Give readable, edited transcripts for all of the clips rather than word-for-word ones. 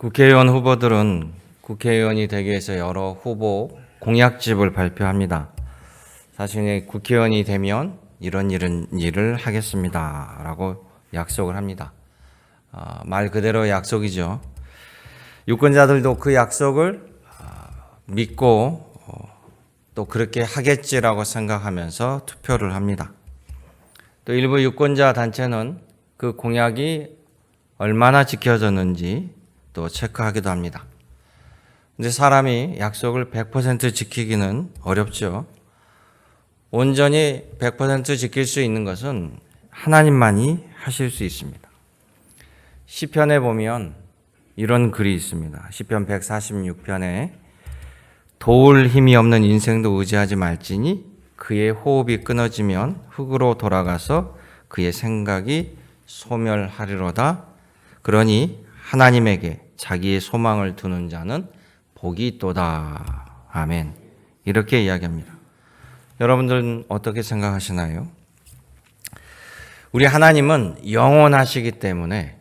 국회의원 후보들은 국회의원이 되기 위해서 여러 후보 공약집을 발표합니다. 자신이 국회의원이 되면 이런 일을 하겠습니다 라고 약속을 합니다. 말 그대로 약속이죠. 유권자들도 그 약속을 믿고 또 그렇게 하겠지라고 생각하면서 투표를 합니다. 또 일부 유권자 단체는 그 공약이 얼마나 지켜졌는지 또 체크하기도 합니다. 근데 사람이 약속을 100% 지키기는 어렵죠. 온전히 100% 지킬 수 있는 것은 하나님만이 하실 수 있습니다. 시편에 보면 이런 글이 있습니다. 시편 146편에 도울 힘이 없는 인생도 의지하지 말지니 그의 호흡이 끊어지면 흙으로 돌아가서 그의 생각이 소멸하리로다. 그러니 하나님에게 자기의 소망을 두는 자는 복이 있도다. 아멘. 이렇게 이야기합니다. 여러분들은 어떻게 생각하시나요? 우리 하나님은 영원하시기 때문에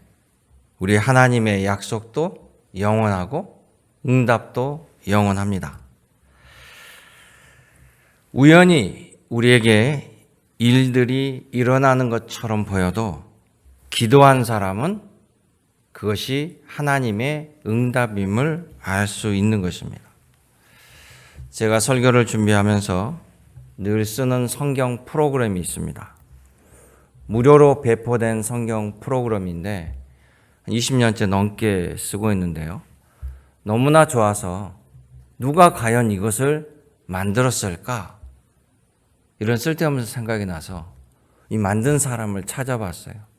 우리 하나님의 약속도 영원하고 응답도 영원합니다. 우연히 우리에게 일들이 일어나는 것처럼 보여도 기도한 사람은 그것이 하나님의 응답임을 알 수 있는 것입니다. 제가 설교를 준비하면서 늘 쓰는 성경 프로그램이 있습니다. 무료로 배포된 성경 프로그램인데 20년째 넘게 쓰고 있는데요. 너무나 좋아서 누가 과연 이것을 만들었을까? 이런 쓸데없는 생각이 나서 이 만든 사람을 찾아봤어요.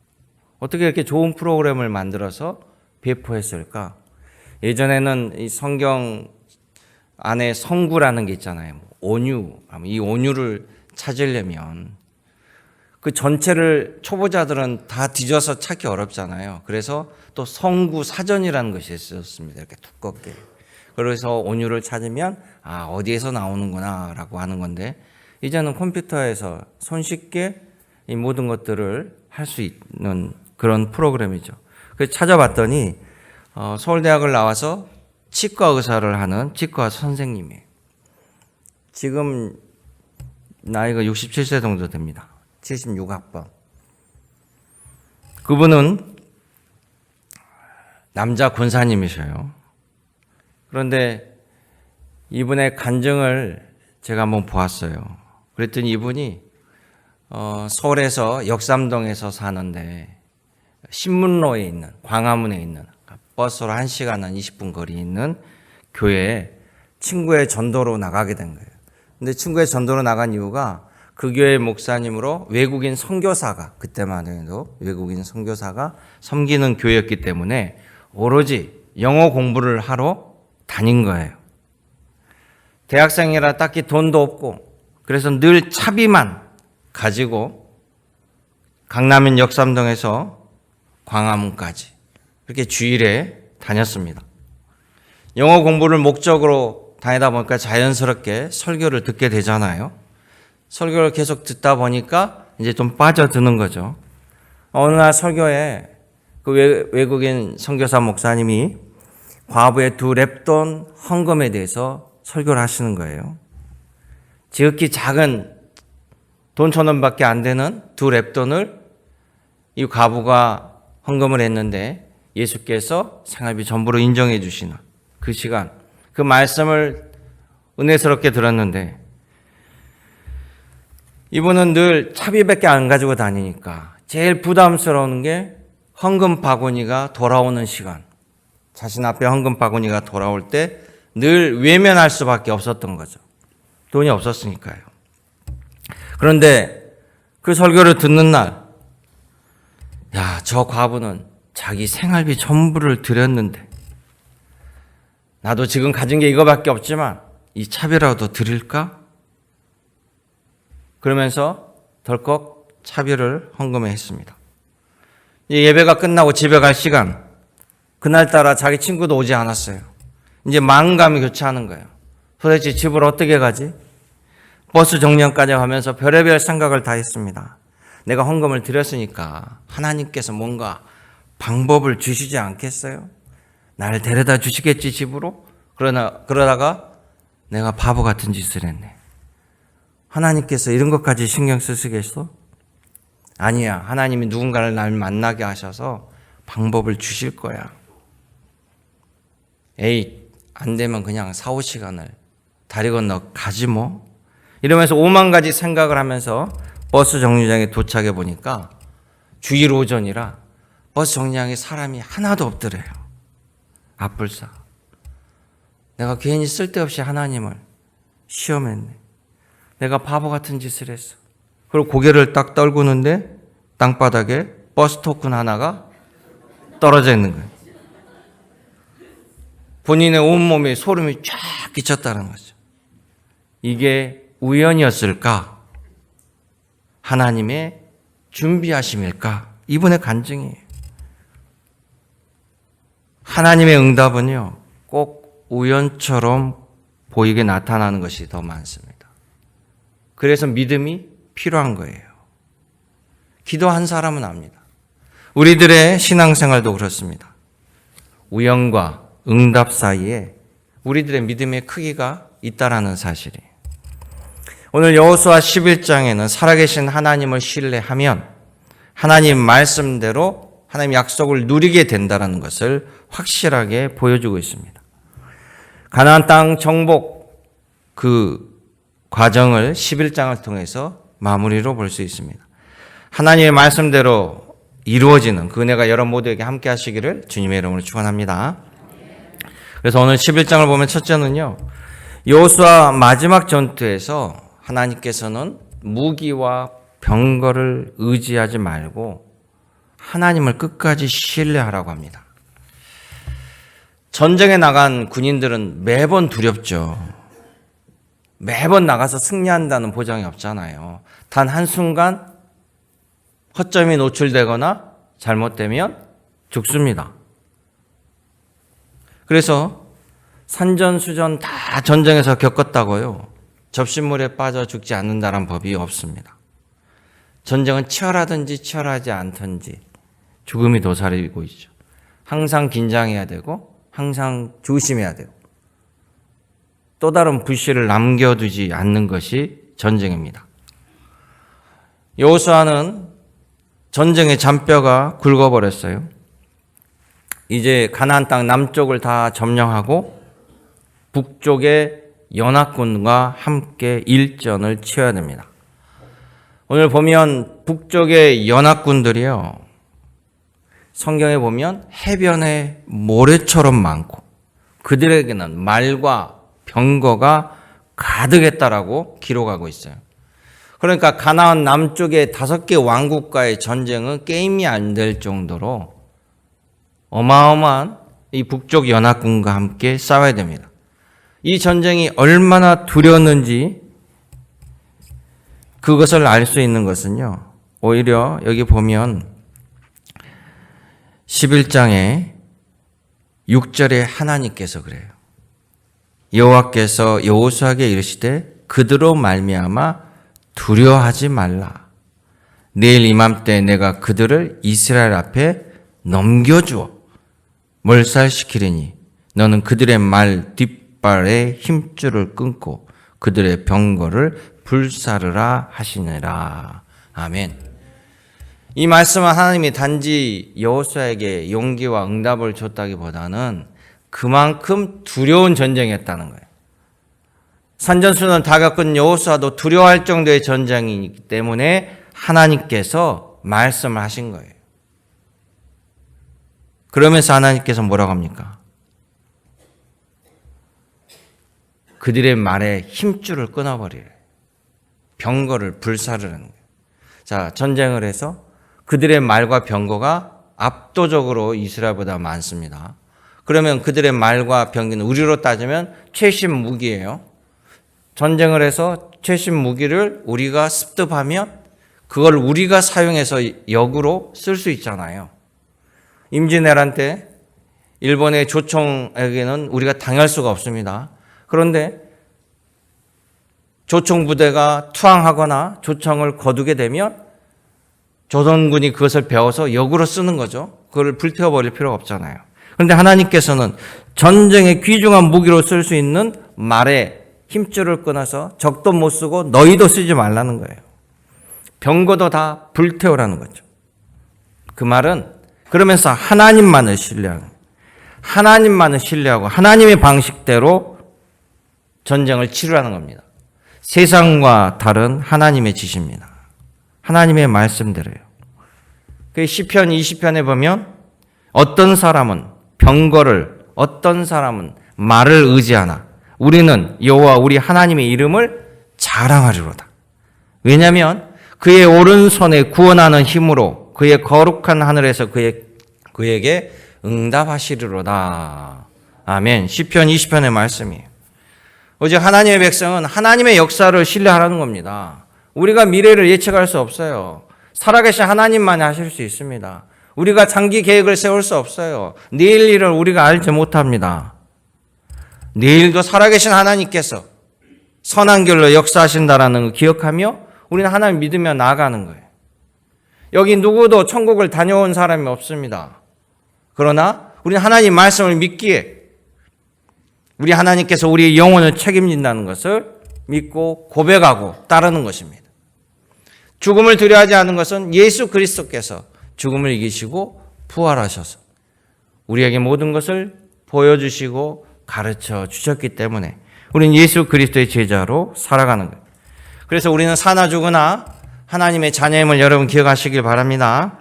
어떻게 이렇게 좋은 프로그램을 만들어서 배포했을까? 예전에는 이 성경 안에 성구라는 게 있잖아요. 온유. 이 온유를 찾으려면 그 전체를 초보자들은 다 뒤져서 찾기 어렵잖아요. 그래서 또 성구 사전이라는 것이 있었습니다. 이렇게 두껍게. 그래서 온유를 찾으면 어디에서 나오는구나 라고 하는 건데 이제는 컴퓨터에서 손쉽게 이 모든 것들을 할 수 있는 그런 프로그램이죠. 그래서 찾아봤더니 서울대학을 나와서 치과 의사를 하는 치과 선생님이에요. 지금 나이가 67세 정도 됩니다. 76학번. 그분은 남자 군사님이셔요. 그런데 이분의 간증을 제가 한번 보았어요. 그랬더니 이분이 서울에서 역삼동에서 사는데 신문로에 있는 광화문에 있는 버스로 1시간 한 20분 거리에 있는 교회에 친구의 전도로 나가게 된 거예요. 근데 친구의 전도로 나간 이유가 그 교회 목사님으로 외국인 선교사가 그때만 해도 외국인 선교사가 섬기는 교회였기 때문에 오로지 영어 공부를 하러 다닌 거예요. 대학생이라 딱히 돈도 없고 그래서 늘 차비만 가지고 강남인 역삼동에서 광화문까지 그렇게 주일에 다녔습니다. 영어 공부를 목적으로 다니다 보니까 자연스럽게 설교를 듣게 되잖아요. 설교를 계속 듣다 보니까 이제 좀 빠져드는 거죠. 어느 날 설교에 그 외국인 선교사 목사님이 과부의 2랩돈 헌금에 대해서 설교를 하시는 거예요. 지극히 작은 돈 1,000원밖에 안 되는 2랩돈을 이 과부가 헌금을 했는데 예수께서 생활비 전부로 인정해 주시는 그 시간, 그 말씀을 은혜스럽게 들었는데 이분은 늘 차비밖에 안 가지고 다니니까 제일 부담스러운 게 헌금 바구니가 돌아오는 시간. 자신 앞에 헌금 바구니가 돌아올 때 늘 외면할 수밖에 없었던 거죠. 돈이 없었으니까요. 그런데 그 설교를 듣는 날, 저 과부는 자기 생활비 전부를 드렸는데 나도 지금 가진 게 이거밖에 없지만 이 차비라도 드릴까? 그러면서 덜컥 차비를 헌금해 했습니다. 예배가 끝나고 집에 갈 시간, 그날따라 자기 친구도 오지 않았어요. 이제 마음감이 교차하는 거예요. 도대체 집을 어떻게 가지? 버스 정류장까지 가면서 별의별 생각을 다 했습니다. 내가 헌금을 드렸으니까 하나님께서 뭔가 방법을 주시지 않겠어요? 나를 데려다 주시겠지 집으로? 그러다가 내가 바보 같은 짓을 했네. 하나님께서 이런 것까지 신경 쓰시겠어? 아니야. 하나님이 누군가를 날 만나게 하셔서 방법을 주실 거야. 에이, 안 되면 그냥 4-5시간을 다리 건너 가지 뭐. 이러면서 5만 가지 생각을 하면서 버스 정류장에 도착해 보니까 주일 오전이라 버스 정류장에 사람이 하나도 없더래요. 앞불사. 내가 괜히 쓸데없이 하나님을 시험했네. 내가 바보 같은 짓을 했어. 그리고 고개를 딱 떨구는데 땅바닥에 버스 토큰 하나가 떨어져 있는 거예요. 본인의 온몸에 소름이 쫙 끼쳤다는 거죠. 이게 우연이었을까? 하나님의 준비하심일까? 이분의 간증이에요. 하나님의 응답은요, 꼭 우연처럼 보이게 나타나는 것이 더 많습니다. 그래서 믿음이 필요한 거예요. 기도한 사람은 압니다. 우리들의 신앙생활도 그렇습니다. 우연과 응답 사이에 우리들의 믿음의 크기가 있다라는 사실이에요. 오늘 여호수아 11장에는 살아계신 하나님을 신뢰하면 하나님 말씀대로 하나님 약속을 누리게 된다는 것을 확실하게 보여주고 있습니다. 가나안 땅 정복 그 과정을 11장을 통해서 마무리로 볼 수 있습니다. 하나님의 말씀대로 이루어지는 그 은혜가 여러분 모두에게 함께 하시기를 주님의 이름으로 축원합니다. 그래서 오늘 11장을 보면 첫째는요, 여호수아 마지막 전투에서 하나님께서는 무기와 병거를 의지하지 말고 하나님을 끝까지 신뢰하라고 합니다. 전쟁에 나간 군인들은 매번 두렵죠. 매번 나가서 승리한다는 보장이 없잖아요. 단 한순간 허점이 노출되거나 잘못되면 죽습니다. 그래서 산전수전 다 전쟁에서 겪었다고요. 접신물에 빠져 죽지 않는다는 법이 없습니다. 전쟁은 치열하든지 치열하지 않든지 죽음이 도사리고 있죠. 항상 긴장해야 되고 항상 조심해야 되고 또 다른 불씨를 남겨두지 않는 것이 전쟁입니다. 여호수아는 전쟁의 잔뼈가 굵어버렸어요. 이제 가나안 땅 남쪽을 다 점령하고 북쪽의 연합군과 함께 일전을 치러야 됩니다. 오늘 보면 북쪽의 연합군들이요, 성경에 보면 해변의 모래처럼 많고 그들에게는 말과 병거가 가득했다라고 기록하고 있어요. 그러니까 가나안 남쪽의 5개 왕국과의 전쟁은 게임이 안 될 정도로 어마어마한 이 북쪽 연합군과 함께 싸워야 됩니다. 이 전쟁이 얼마나 두려웠는지 그것을 알 수 있는 것은요, 오히려 여기 보면 11장에 6절에 하나님께서 그래요. 여호와께서 여호수아에게 이르시되 그들로 말미암아 두려워하지 말라. 내일 이맘때 내가 그들을 이스라엘 앞에 넘겨주어 몰살시키리니 너는 그들의 말 뒷발의 힘줄을 끊고 그들의 병거를 불사르라 하시니라. 아멘. 이 말씀은 하나님이 단지 여호수아에게 용기와 응답을 줬다기보다는 그만큼 두려운 전쟁이었다는 거예요. 산전수전 다 겪은 여호수아도 두려워할 정도의 전쟁이기 때문에 하나님께서 말씀을 하신 거예요. 그러면서 하나님께서 뭐라고 합니까? 그들의 말에 힘줄을 끊어버리래. 병거를 불사르는 거예요. 자, 전쟁을 해서 그들의 말과 병거가 압도적으로 이스라엘보다 많습니다. 그러면 그들의 말과 병기는 우리로 따지면 최신 무기예요. 전쟁을 해서 최신 무기를 우리가 습득하면 그걸 우리가 사용해서 역으로 쓸 수 있잖아요. 임진왜란 때 일본의 조총에게는 우리가 당할 수가 없습니다. 그런데 조총 부대가 투항하거나 조총을 거두게 되면 조선군이 그것을 배워서 역으로 쓰는 거죠. 그걸 불태워버릴 필요가 없잖아요. 그런데 하나님께서는 전쟁의 귀중한 무기로 쓸 수 있는 말에 힘줄을 끊어서 적도 못 쓰고 너희도 쓰지 말라는 거예요. 병거도 다 불태우라는 거죠. 그 말은 그러면서 하나님만을 신뢰하는, 하나님만을 신뢰하고 하나님의 방식대로 전쟁을 치르라는 겁니다. 세상과 다른 하나님의 지시입니다. 하나님의 말씀대로요. 그 시편 20편에 보면 어떤 사람은 병거를, 어떤 사람은 말을 의지하나 우리는 여호와 우리 하나님의 이름을 자랑하리로다. 왜냐하면 그의 오른손에 구원하는 힘으로 그의 거룩한 하늘에서 그에게 응답하시리로다. 아멘. 시편 20편의 말씀이에요. 오직 하나님의 백성은 하나님의 역사를 신뢰하라는 겁니다. 우리가 미래를 예측할 수 없어요. 살아계신 하나님만이 하실 수 있습니다. 우리가 장기 계획을 세울 수 없어요. 내일 일을 우리가 알지 못합니다. 내일도 살아계신 하나님께서 선한 길로 역사하신다라는 걸 기억하며 우리는 하나님 믿으며 나아가는 거예요. 여기 누구도 천국을 다녀온 사람이 없습니다. 그러나 우리는 하나님 말씀을 믿기에 우리 하나님께서 우리의 영혼을 책임진다는 것을 믿고 고백하고 따르는 것입니다. 죽음을 두려워하지 않는 것은 예수 그리스도께서 죽음을 이기시고 부활하셔서 우리에게 모든 것을 보여주시고 가르쳐 주셨기 때문에 우리는 예수 그리스도의 제자로 살아가는 거예요. 그래서 우리는 사나 죽으나 하나님의 자녀임을 여러분 기억하시길 바랍니다.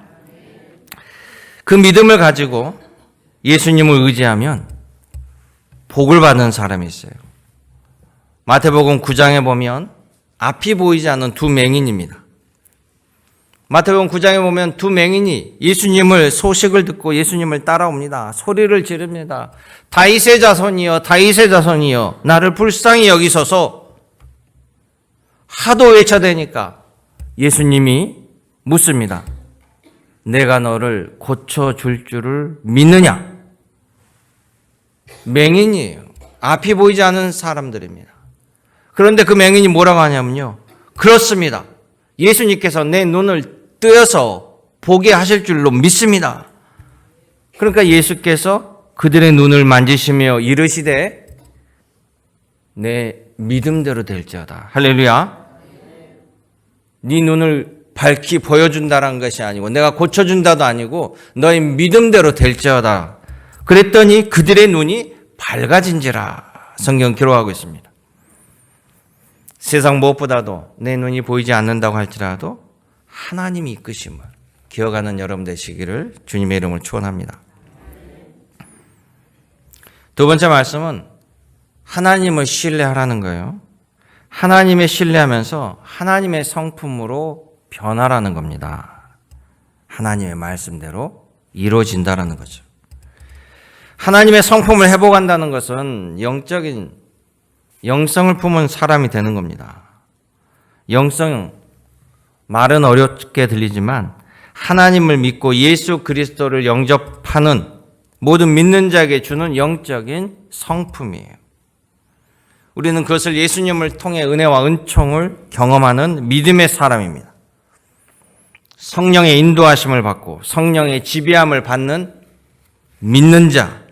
그 믿음을 가지고 예수님을 의지하면 복을 받는 사람이 있어요. 마태복음 9장에 보면 앞이 보이지 않는 두 맹인입니다. 마태복음 9장에 보면 두 맹인이 예수님을 소식을 듣고 예수님을 따라옵니다. 소리를 지릅니다. 다윗의 자손이여 다윗의 자손이여 나를 불쌍히 여기소서. 하도 외쳐대니까 예수님이 묻습니다. 내가 너를 고쳐줄 줄을 믿느냐? 맹인이에요. 앞이 보이지 않는 사람들입니다. 그런데 그 맹인이 뭐라고 하냐면요. 그렇습니다. 예수님께서 내 눈을 뜨여서 보게 하실 줄로 믿습니다. 그러니까 예수께서 그들의 눈을 만지시며 이르시되 내 믿음대로 될지어다. 할렐루야. 네 눈을 밝히 보여준다는 것이 아니고 내가 고쳐준다도 아니고 너의 믿음대로 될지어다. 그랬더니 그들의 눈이 밝아진지라 성경 기록하고 있습니다. 세상 무엇보다도 내 눈이 보이지 않는다고 할지라도 하나님이 이끄심을 기억하는 여러분 되시기를 주님의 이름으로 축원합니다. 두 번째 말씀은 하나님을 신뢰하라는 거예요. 하나님의 신뢰하면서 하나님의 성품으로 변화라는 겁니다. 하나님의 말씀대로 이루어진다라는 거죠. 하나님의 성품을 회복한다는 것은 영성을 품은 사람이 되는 겁니다. 영성, 말은 어렵게 들리지만 하나님을 믿고 예수 그리스도를 영접하는 모든 믿는 자에게 주는 영적인 성품이에요. 우리는 그것을 예수님을 통해 은혜와 은총을 경험하는 믿음의 사람입니다. 성령의 인도하심을 받고 성령의 지배함을 받는 믿는 자,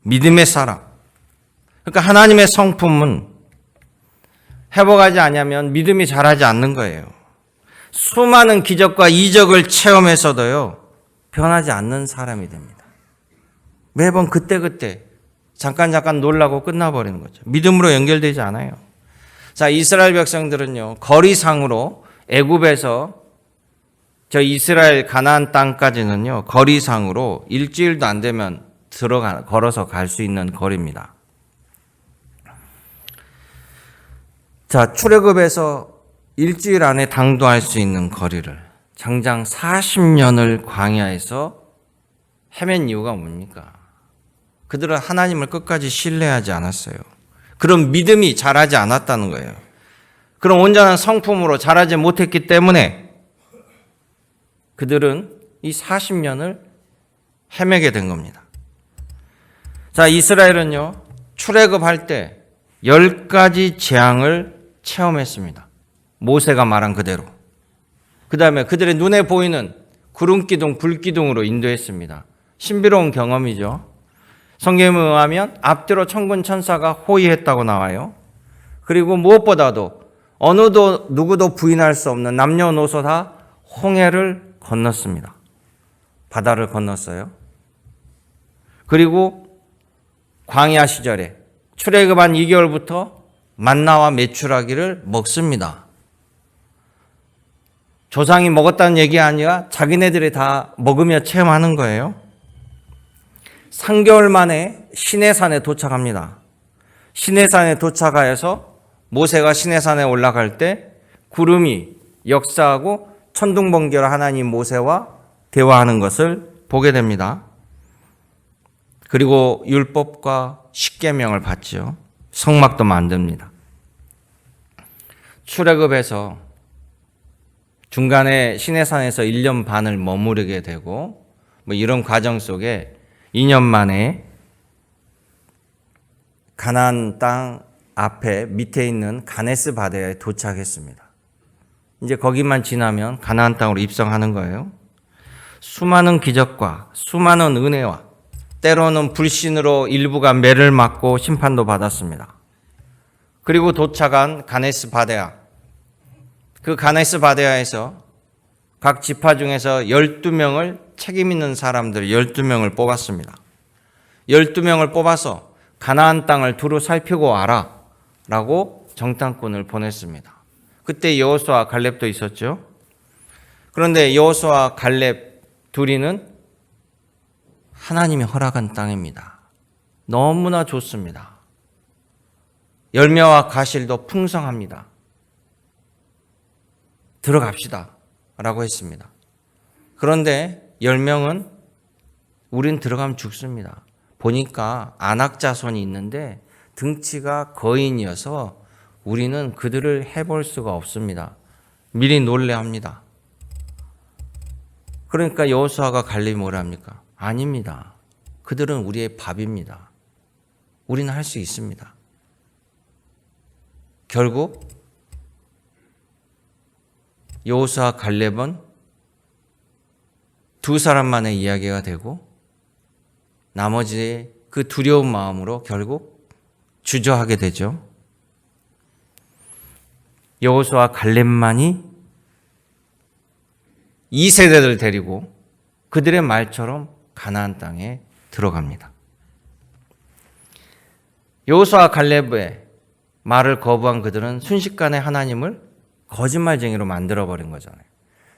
믿음의 사람. 그러니까 하나님의 성품은 회복하지 않으면 믿음이 자라지 않는 거예요. 수많은 기적과 이적을 체험해서도요, 변하지 않는 사람이 됩니다. 매번 그때그때 잠깐 놀라고 끝나버리는 거죠. 믿음으로 연결되지 않아요. 자, 이스라엘 백성들은요, 거리상으로 애굽에서 저 이스라엘 가나안 땅까지는요, 거리상으로 일주일도 안 되면 걸어서 갈 수 있는 거리입니다. 자, 출애굽에서 일주일 안에 당도할 수 있는 거리를 장장 40년을 광야에서 헤맨 이유가 뭡니까? 그들은 하나님을 끝까지 신뢰하지 않았어요. 그런 믿음이 자라지 않았다는 거예요. 그런 온전한 성품으로 자라지 못했기 때문에 그들은 이 40년을 헤매게 된 겁니다. 자, 이스라엘은요, 출애굽할 때 10가지 재앙을 체험했습니다. 모세가 말한 그대로. 그 다음에 그들의 눈에 보이는 구름기둥, 불기둥으로 인도했습니다. 신비로운 경험이죠. 성경에 의하면 앞뒤로 천군 천사가 호위했다고 나와요. 그리고 무엇보다도 어느도 누구도 부인할 수 없는 남녀노소 다 홍해를 건넜습니다. 바다를 건넜어요. 그리고 광야 시절에 출애굽한 2개월부터 만나와 메추라기를 먹습니다. 조상이 먹었다는 얘기 아니라 자기네들이 다 먹으며 체험하는 거예요. 3개월 만에 시내산에 도착합니다. 시내산에 도착하여서 모세가 시내산에 올라갈 때 구름이 역사하고 천둥번개로 하나님 모세와 대화하는 것을 보게 됩니다. 그리고 율법과 십계명을 받죠. 성막도 만듭니다. 출애굽해서 중간에 시내산에서 1년 반을 머무르게 되고 이런 과정 속에 2년 만에 가나안 땅 앞에 밑에 있는 가네스 바다에 도착했습니다. 이제 거기만 지나면 가나안 땅으로 입성하는 거예요. 수많은 기적과 수많은 은혜와 때로는 불신으로 일부가 매를 맞고 심판도 받았습니다. 그리고 도착한 가네스 바데아. 그 가네스 바데아에서 각 지파 중에서 12명을 책임 있는 사람들 12명을 뽑았습니다. 12명을 뽑아서 가나안 땅을 두루 살피고 와라 라고 정탐꾼을 보냈습니다. 그때 여호수아 갈렙도 있었죠. 그런데 여호수아 갈렙 둘이는 하나님이 허락한 땅입니다. 너무나 좋습니다. 열매와 가실도 풍성합니다. 들어갑시다 라고 했습니다. 그런데 10명은 우린 들어가면 죽습니다. 보니까 안악자손이 있는데 등치가 거인이어서 우리는 그들을 해볼 수가 없습니다. 미리 놀래합니다. 그러니까 여호수아가 갈렙이 뭐라 합니까? 아닙니다. 그들은 우리의 밥입니다. 우리는 할 수 있습니다. 결국 여호수아 갈렙은 두 사람만의 이야기가 되고 나머지 그 두려운 마음으로 결국 주저하게 되죠. 여호수아 갈렙만이 2세대를 데리고 그들의 말처럼 가나안 땅에 들어갑니다. 여호수아 갈렙의 말을 거부한 그들은 순식간에 하나님을 거짓말쟁이로 만들어버린 거잖아요.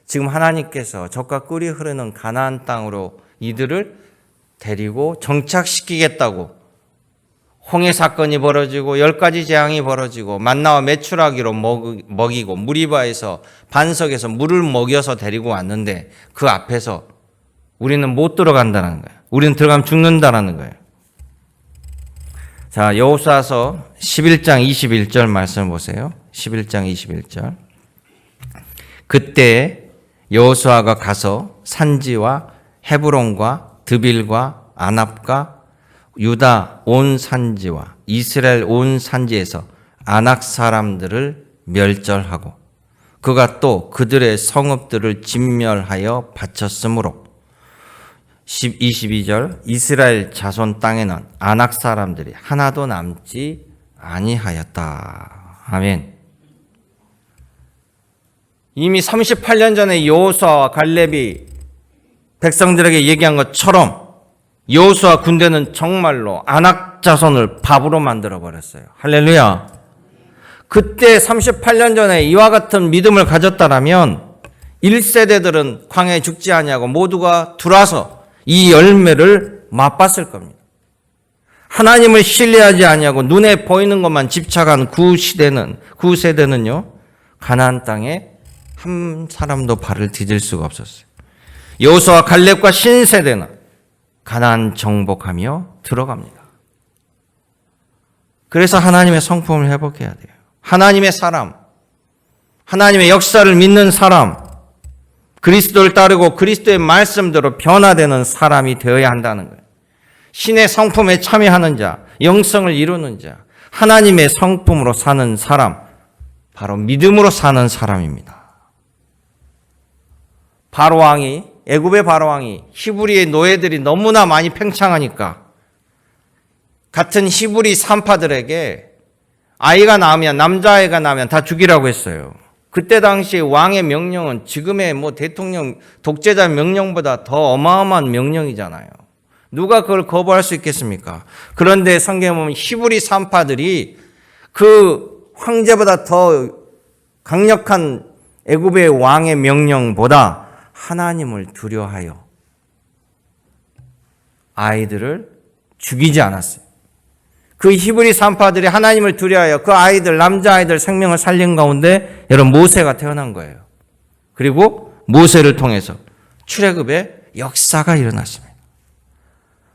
지금 하나님께서 적과 꿀이 흐르는 가나안 땅으로 이들을 데리고 정착시키겠다고 홍해 사건이 벌어지고 10가지 재앙이 벌어지고 만나와 메추라기로 먹이고 무리바에서 반석에서 물을 먹여서 데리고 왔는데 그 앞에서 우리는 못 들어간다는 거예요. 우리는 들어가면 죽는다는 거예요. 자, 여호수아서 11장 21절 말씀을 보세요. 11장 21절. 그때 여호수아가 가서 산지와 헤브론과 드빌과 아납과 유다 온 산지와 이스라엘 온 산지에서 아낙 사람들을 멸절하고 그가 또 그들의 성읍들을 진멸하여 바쳤으므로 22절 이스라엘 자손 땅에는 아낙 사람들이 하나도 남지 아니하였다. 아멘. 이미 38년 전에 여호수아와 갈렙이 백성들에게 얘기한 것처럼 여호수아 군대는 정말로 아낙 자손을 밥으로 만들어 버렸어요. 할렐루야. 그때 38년 전에 이와 같은 믿음을 가졌다라면 1세대들은 광야에 죽지 아니하고 모두가 들어와서 이 열매를 맛봤을 겁니다. 하나님을 신뢰하지 아니하고 눈에 보이는 것만 집착한 구세대는요 가나안 땅에 한 사람도 발을 디딜 수가 없었어요. 여호수아 갈렙과 신세대는 가나안 정복하며 들어갑니다. 그래서 하나님의 성품을 회복해야 돼요. 하나님의 사람, 하나님의 역사를 믿는 사람, 그리스도를 따르고 그리스도의 말씀대로 변화되는 사람이 되어야 한다는 거예요. 신의 성품에 참여하는 자, 영성을 이루는 자, 하나님의 성품으로 사는 사람, 바로 믿음으로 사는 사람입니다. 바로왕이, 애굽의 바로왕이 히브리의 노예들이 너무나 많이 팽창하니까 같은 히브리 산파들에게 아이가 나오면, 남자아이가 나오면 다 죽이라고 했어요. 그때 당시 왕의 명령은 지금의 대통령, 독재자 명령보다 더 어마어마한 명령이잖아요. 누가 그걸 거부할 수 있겠습니까? 그런데 성경에 보면 히브리 산파들이 그 황제보다 더 강력한 애굽의 왕의 명령보다 하나님을 두려워하여 아이들을 죽이지 않았어요. 그 히브리 산파들이 하나님을 두려워하여 그 아이들, 남자아이들 생명을 살린 가운데 여러분 모세가 태어난 거예요. 그리고 모세를 통해서 출애굽의 역사가 일어났습니다.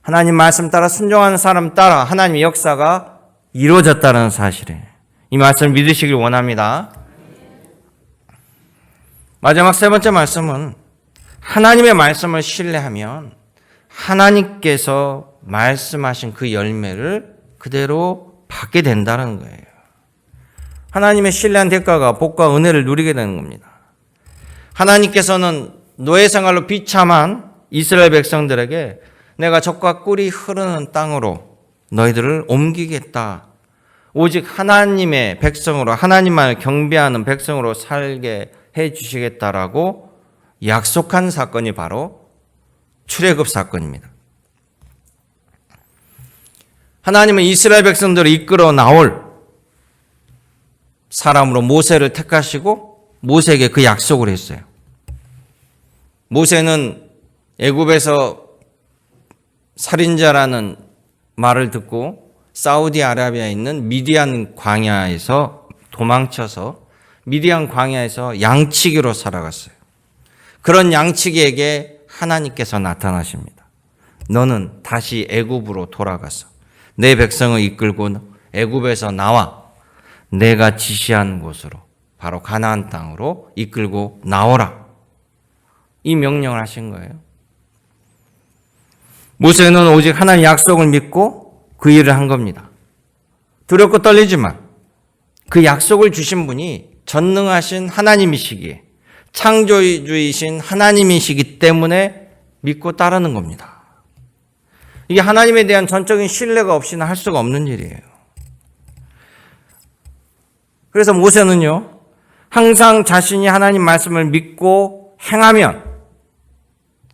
하나님 말씀 따라 순종하는 사람 따라 하나님의 역사가 이루어졌다는 사실에 이 말씀을 믿으시길 원합니다. 마지막 세 번째 말씀은 하나님의 말씀을 신뢰하면 하나님께서 말씀하신 그 열매를 그대로 받게 된다는 거예요. 하나님의 신뢰한 대가가 복과 은혜를 누리게 되는 겁니다. 하나님께서는 노예 생활로 비참한 이스라엘 백성들에게 내가 젖과 꿀이 흐르는 땅으로 너희들을 옮기겠다. 오직 하나님의 백성으로, 하나님만을 경배하는 백성으로 살게 해 주시겠다라고 약속한 사건이 바로 출애굽 사건입니다. 하나님은 이스라엘 백성들을 이끌어 나올 사람으로 모세를 택하시고 모세에게 그 약속을 했어요. 모세는 애굽에서 살인자라는 말을 듣고 사우디아라비아에 있는 미디안 광야에서 도망쳐서 미디안 광야에서 양치기로 살아갔어요. 그런 양치기에게 하나님께서 나타나십니다. 너는 다시 애굽으로 돌아가서 내 백성을 이끌고 애굽에서 나와 내가 지시한 곳으로 바로 가나안 땅으로 이끌고 나오라. 이 명령을 하신 거예요. 모세는 오직 하나님의 약속을 믿고 그 일을 한 겁니다. 두렵고 떨리지만 그 약속을 주신 분이 전능하신 하나님이시기에 창조주이신 하나님이시기 때문에 믿고 따르는 겁니다. 이게 하나님에 대한 전적인 신뢰가 없이는 할 수가 없는 일이에요. 그래서 모세는요, 항상 자신이 하나님 말씀을 믿고 행하면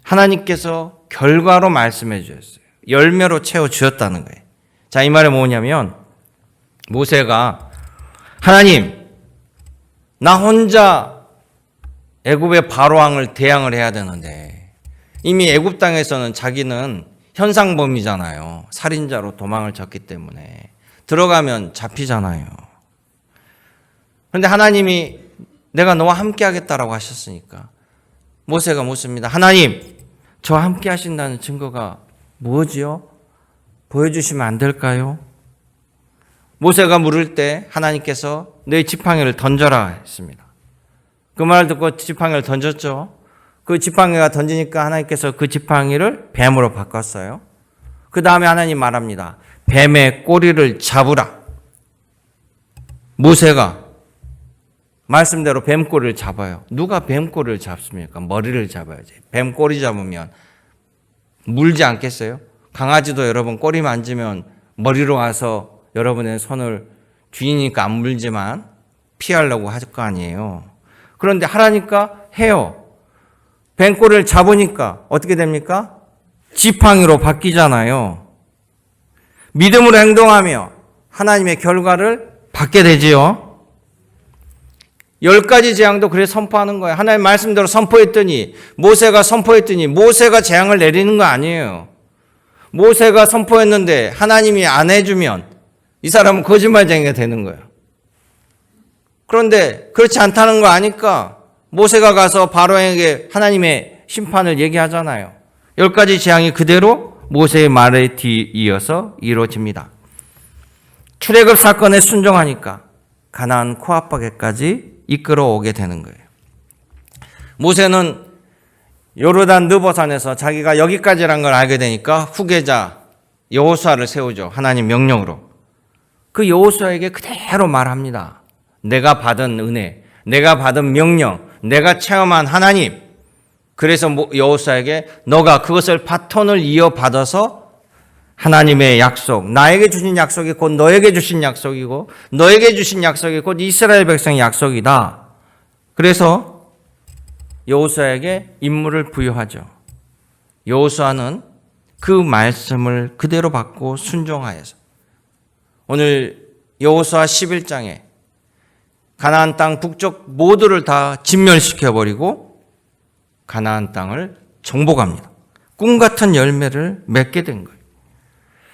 하나님께서 결과로 말씀해 주셨어요. 열매로 채워 주셨다는 거예요. 자, 이 말이 뭐냐면 모세가 하나님, 나 혼자 애굽의 바로왕을 대항을 해야 되는데 이미 애굽 땅에서는 자기는 현상범이잖아요. 살인자로 도망을 쳤기 때문에 들어가면 잡히잖아요. 그런데 하나님이 내가 너와 함께 하겠다라고 하셨으니까 모세가 묻습니다. 하나님, 저와 함께 하신다는 증거가 무엇이요? 보여주시면 안 될까요? 모세가 물을 때 하나님께서 너의 지팡이를 던져라 했습니다. 그 말을 듣고 지팡이를 던졌죠. 그 지팡이가 던지니까 하나님께서 그 지팡이를 뱀으로 바꿨어요. 그 다음에 하나님 말합니다. 뱀의 꼬리를 잡으라. 모세가 말씀대로 뱀 꼬리를 잡아요. 누가 뱀 꼬리를 잡습니까? 머리를 잡아야지. 뱀 꼬리 잡으면 물지 않겠어요? 강아지도 여러분 꼬리 만지면 머리로 와서 여러분의 손을 쥐니까 안 물지만 피하려고 할 거 아니에요. 그런데 하라니까 해요. 뱀 꼬리를 잡으니까 어떻게 됩니까? 지팡이로 바뀌잖아요. 믿음으로 행동하며 하나님의 결과를 받게 되지요. 10가지 재앙도 그래 선포하는 거예요. 하나님 말씀대로 선포했더니 모세가 재앙을 내리는 거 아니에요. 모세가 선포했는데 하나님이 안 해주면 이 사람은 거짓말쟁이가 되는 거예요. 그런데 그렇지 않다는 거 아니까 모세가 가서 바로에게 하나님의 심판을 얘기하잖아요. 10가지 재앙이 그대로 모세의 말에 뒤이어서 이루어집니다. 출애굽 사건에 순종하니까 가나안 코앞바게까지 이끌어오게 되는 거예요. 모세는 요르단 느보산에서 자기가 여기까지란 걸 알게 되니까 후계자 여호수아를 세우죠. 하나님 명령으로. 그 여호수아에게 그대로 말합니다. 내가 받은 은혜, 내가 받은 명령, 내가 체험한 하나님. 그래서 여호수아에게 너가 그것을 바톤을 이어받아서 하나님의 약속, 나에게 주신 약속이 곧 너에게 주신 약속이고 너에게 주신 약속이 곧 이스라엘 백성의 약속이다. 그래서 여호수아에게 임무를 부여하죠. 여호수아는 그 말씀을 그대로 받고 순종하여서 오늘 여호수아 11장에 가나안 땅 북쪽 모두를 다 진멸시켜버리고 가나안 땅을 정복합니다. 꿈 같은 열매를 맺게 된 거예요.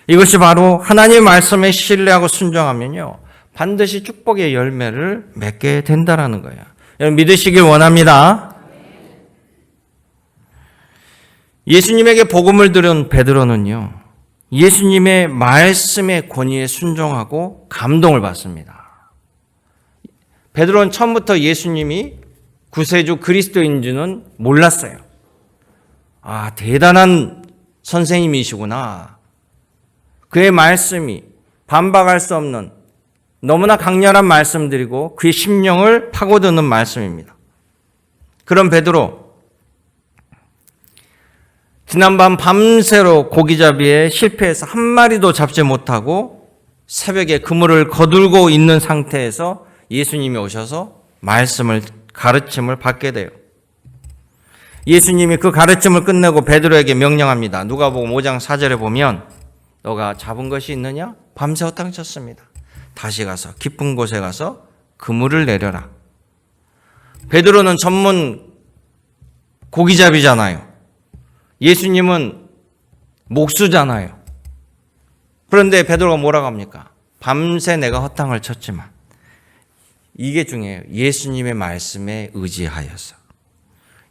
이것이 바로 하나님의 말씀에 신뢰하고 순종하면요, 반드시 축복의 열매를 맺게 된다라는 거예요. 여러분 믿으시길 원합니다. 예수님에게 복음을 들은 베드로는요, 예수님의 말씀의 권위에 순종하고 감동을 받습니다. 베드로는 처음부터 예수님이 구세주 그리스도인 줄은 몰랐어요. 아, 대단한 선생님이시구나. 그의 말씀이 반박할 수 없는 너무나 강렬한 말씀들이고 그의 심령을 파고드는 말씀입니다. 그런 베드로, 지난밤 밤새로 고기잡이에 실패해서 한 마리도 잡지 못하고 새벽에 그물을 거들고 있는 상태에서 예수님이 오셔서 말씀을, 가르침을 받게 돼요. 예수님이 그 가르침을 끝내고 베드로에게 명령합니다. 누가복음 5장 4절에 보면 너가 잡은 것이 있느냐? 밤새 허탕 쳤습니다. 다시 가서 깊은 곳에 가서 그물을 내려라. 베드로는 전문 고기잡이잖아요. 예수님은 목수잖아요. 그런데 베드로가 뭐라고 합니까? 밤새 내가 허탕을 쳤지만, 이게 중요해요. 예수님의 말씀에 의지하여서,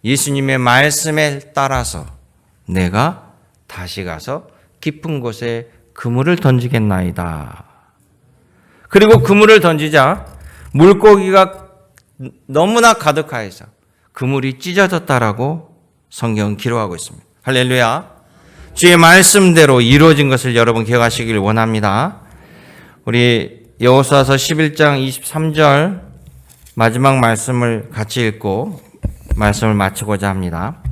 예수님의 말씀에 따라서 내가 다시 가서 깊은 곳에 그물을 던지겠나이다. 그리고 그물을 던지자 물고기가 너무나 가득하여서 그물이 찢어졌다라고 성경은 기록하고 있습니다. 할렐루야. 주의 말씀대로 이루어진 것을 여러분 기억하시길 원합니다. 우리 여호수아서 11장 23절 마지막 말씀을 같이 읽고 말씀을 마치고자 합니다.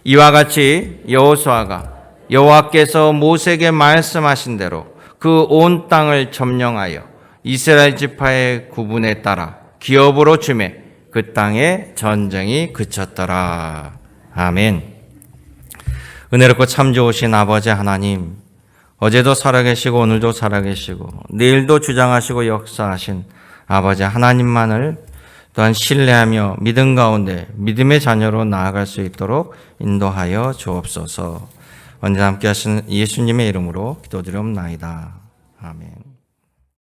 이와 같이 여호수아가 여호와께서 모세에게 말씀하신 대로 그 온 땅을 점령하여 이스라엘 지파의 구분에 따라 기업으로 주매 그 땅에 전쟁이 그쳤더라. 아멘. 은혜롭고 참 좋으신 아버지 하나님, 어제도 살아계시고 오늘도 살아계시고 내일도 주장하시고 역사하신 아버지 하나님만을 또한 신뢰하며 믿음 가운데 믿음의 자녀로 나아갈 수 있도록 인도하여 주옵소서. 언제나 함께 하시는 예수님의 이름으로 기도드리옵나이다. 아멘.